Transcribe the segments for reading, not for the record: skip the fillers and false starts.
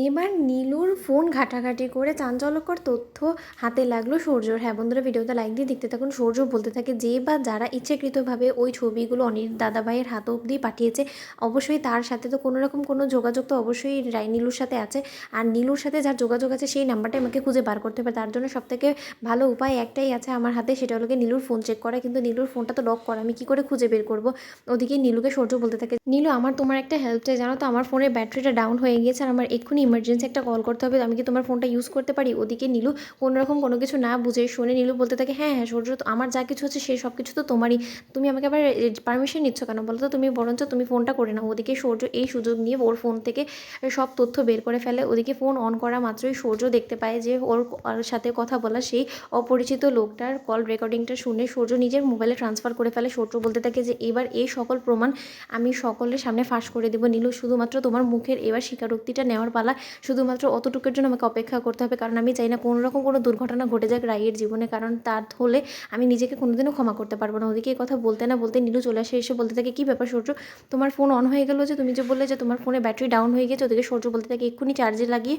এবার নীলুর ফোন ঘাটাঘাটি করে চাঞ্চল্যকর তথ্য হাতে লাগলো সূর্যর। হ্যাঁ বন্ধুরা, ভিডিওতে লাইক দিয়ে দেখতে থাকুন। সূর্য বলতে থাকে যে বা যারা ইচ্ছাকৃতভাবে ওই ছবিগুলো অনির দাদাভাইয়ের হাত অবধি পাঠিয়েছে, অবশ্যই তার সাথে তো কোনো রকম কোনো যোগাযোগ তো অবশ্যই নীলুর সাথে আছে। আর নীলুর সাথে যার যোগাযোগ আছে সেই নাম্বারটা আমাকে খুঁজে বার করতে হবে। তার জন্য সবথেকে ভালো উপায় একটাই আছে আমার হাতে, সেটা হলো নীলুর ফোন চেক করা। কিন্তু নীলুর ফোনটা তো লক করা, আমি কী করে খুঁজে বের করবো? ওদিকে নীলুকে সূর্য বলতে থাকে, নীলু আমার তোমার একটা হেল্প চাই, জানো তো আমার ফোনের ব্যাটারিটা ডাউন হয়ে গিয়েছে আর আমার এক্ষুনি ইমার্জেন্সি একটা কল করতে হবে, আমি কি তোমার ফোনটা ইউজ করতে পারি? ওদিকে নীলু কোনোরকম কোনো কিছু না বুঝে শুনে নীলু বলতে থাকে, হ্যাঁ হ্যাঁ সূর্য, তো আমার যা কিছু আছে সেই সব কিছু তো তোমারই, তুমি আমাকে আবার পারমিশন নিচ্ছ কেন বলো তো? তুমি বরঞ্চ তুমি ফোনটা করে নাও। ওদিকে সূর্য এই সুযোগ নিয়ে ওর ফোন থেকে সব তথ্য বের করে ফেলে। ওদিকে ফোন অন করা মাত্রই সূর্য দেখতে পায় যে ওর সাথে কথা বলা সেই অপরিচিত লোকটার কল রেকর্ডিংটা শুনে সূর্য নিজের মোবাইলে ট্রান্সফার করে ফেলে। সূর্য বলতে থাকে যে এবার এই সকল প্রমাণ আমি সকলের সামনে ফাঁস করে দেবো। নীলু, শুধুমাত্র তোমার মুখের এবার স্বীকারোক্তিটা নেওয়ার পালা, শুধুমাত্র অতটুকুর জন্য আমাকে অপেক্ষা করতে হবে, কারণ আমি চাই না কোনো রকম কোনো দুর্ঘটনা ঘটে যাক রাইয়ের জীবনে, কারণ তার হলে আমি নিজেকে কোনোদিনও ক্ষমা করতে পারবো না। ওদিকে এই কথা বলতে না বলতে নীলু চলে আসে, এসে বলতে থাকে, কী ব্যাপার সূর্য, তোমার ফোন অন হয়ে গেলো যে? তুমি যে বললে যে তোমার ফোনে ব্যাটারি ডাউন হয়ে গেছে। ওদিকে সূর্য বলতে থাকে, এক্ষুনি চার্জে লাগিয়ে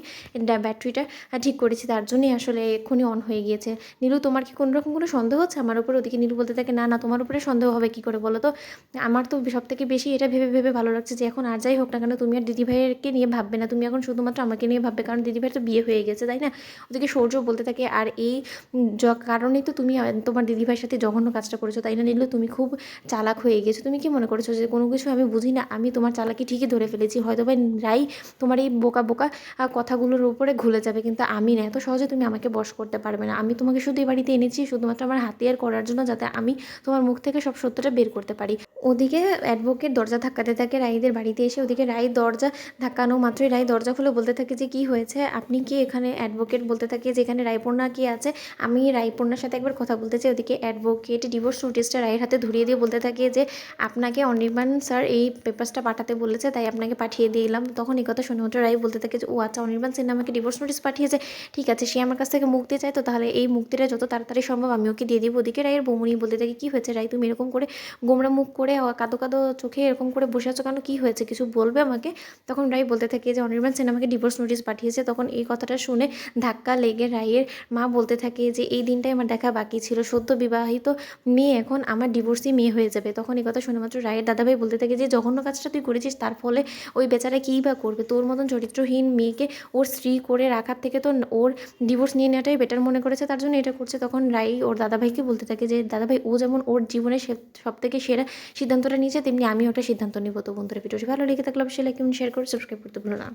ব্যাটারিটা ঠিক করেছি, তার জন্যই আসলে এক্ষুনি অন হয়ে গিয়েছে। নীলু, তোমার কি কোনো রকম কোনো সন্দেহ হচ্ছে আমার উপরে? ওদিকে নীলু বলতে থাকে, না না, তোমার উপরে সন্দেহ হবে কী করে বলো তো? আমার তো সব থেকে বেশি এটা ভেবে ভেবে ভালো লাগছে যে এখন আর যাই হোক না কেন তুমি আর দিদিভাইয়েরকে নিয়ে ভাববে না, তুমি এখন শুধুমাত্র আমাকে নিয়ে ভাববে, কারণ দিদিভাইয়ের তো বিয়ে হয়ে গেছে, তাই না? ওদিকে সূর্য বলতে থাকে, আর এই কারণেই তো তুমি তোমার দিদিভাইয়ের সাথে জঘন্য কাজটা করেছো, তাই না নীলু? তুমি খুব চালাক হয়ে গেছো। তুমি কি মনে করেছো যে কোনো কিছু আমি বুঝি না? আমি তোমার চালাকি ঠিকই ধরে ফেলেছি, হয়তো বা রাই তোমার এই বোকা বোকা কথাগুলোর উপরে ঘুলে যাবে, কিন্তু আমি না, এত সহজে তুমি আমাকে বশ করতে পারবে না। আমি তোমাকে শুধু এই বাড়িতে এনেছি শুধুমাত্র আমার হাতিয়ার করার জন্য, যাতে আমি তোমার মুখ থেকে সব সত্যটা বের করতে পারি। ওদিকে অ্যাডভোকেট দরজা ধাক্কাতে থাকে রাইদের বাড়িতে এসে। ওদিকে রাই দরজা ধাক্কানো মাত্রই রাই দরজা খুলে বলতে থাকে যে, কী হয়েছে, আপনি কি এখানে? অ্যাডভোকেট বলতে থাকে যে এখানে রায়পূর্ণা কি আছে, আমি রায়পূর্ণার সাথে একবার কথা বলতে চাই। ওদিকে অ্যাডভোকেট ডিভোর্স নোটিশটা রায়ের হাতে ধরিয়ে দিয়ে বলতে থাকে যে আপনাকে অনির্বাণ স্যার এই পেপারসটা পাঠাতে বলেছে, তাই আপনাকে পাঠিয়ে দিলাম। তখন এই কথা শুনে মাত্র রায় বলতে থাকে যে, ও আচ্ছা, অনির্বাণ সেন আমাকে ডিভোর্স নোটিস পাঠিয়েছে, ঠিক আছে, সে আমার কাছ থেকে মুক্তি চায়, তো তাহলে এই মুক্তিটা যত তাড়াতাড়ি সম্ভব আমি ওকে দিয়ে দিব। ওদিকে রায়ের বৌমনি বলতে থাকে, কী হয়েছে রায়, তুমি এরকম করে গোমরা মুখ করে কাঁদো কাঁদো চোখে এরকম করে বসে আছো কেন, কী হয়েছে, কিছু বলবে আমাকে? তখন রায় বলতে থাকে যে অনির্বাণ সেন আমাকে ডিভোর্স নোটিস পাঠিয়েছে। তখন এই কথাটা শুনে ধাক্কা লেগে রায়ের মা বলতে থাকে যে এই দিনটাই আমার দেখা বাকি ছিল, সদ্য বিবাহিত মেয়ে এখন আমার ডিভোর্সি মেয়ে হয়ে যাবে। তখন এই কথা শুনে মাত্র রায়ের দাদাভাই বলতে থাকে যে জঘন্য কাজটা তুই করেছিস, তার ফলে ওই বেচারা কী বা করবে? তোর মতন চরিত্রহীন মেয়েকে ওর স্ত্রী করে রাখার থেকে তো ওর ডিভোর্স নিয়ে নেওয়াটাই বেটার মনে করেছে, তার জন্য এটা করছে। তখন রাই ওর দাদাভাইকে বলতে থাকে যে দাদাভাই, ও যেমন ওর জীবনে সব থেকে সেরা সিদ্ধান্তটা নিয়েছে, তেমনি আমি ওটা সিদ্ধান্ত নেব। তো বন্ধুরা, ভিডিওটি ভালো লেগে থাকলে অবশ্যই লাইক এবং শেয়ার করে সাবস্ক্রাইব করতে ভুলো না।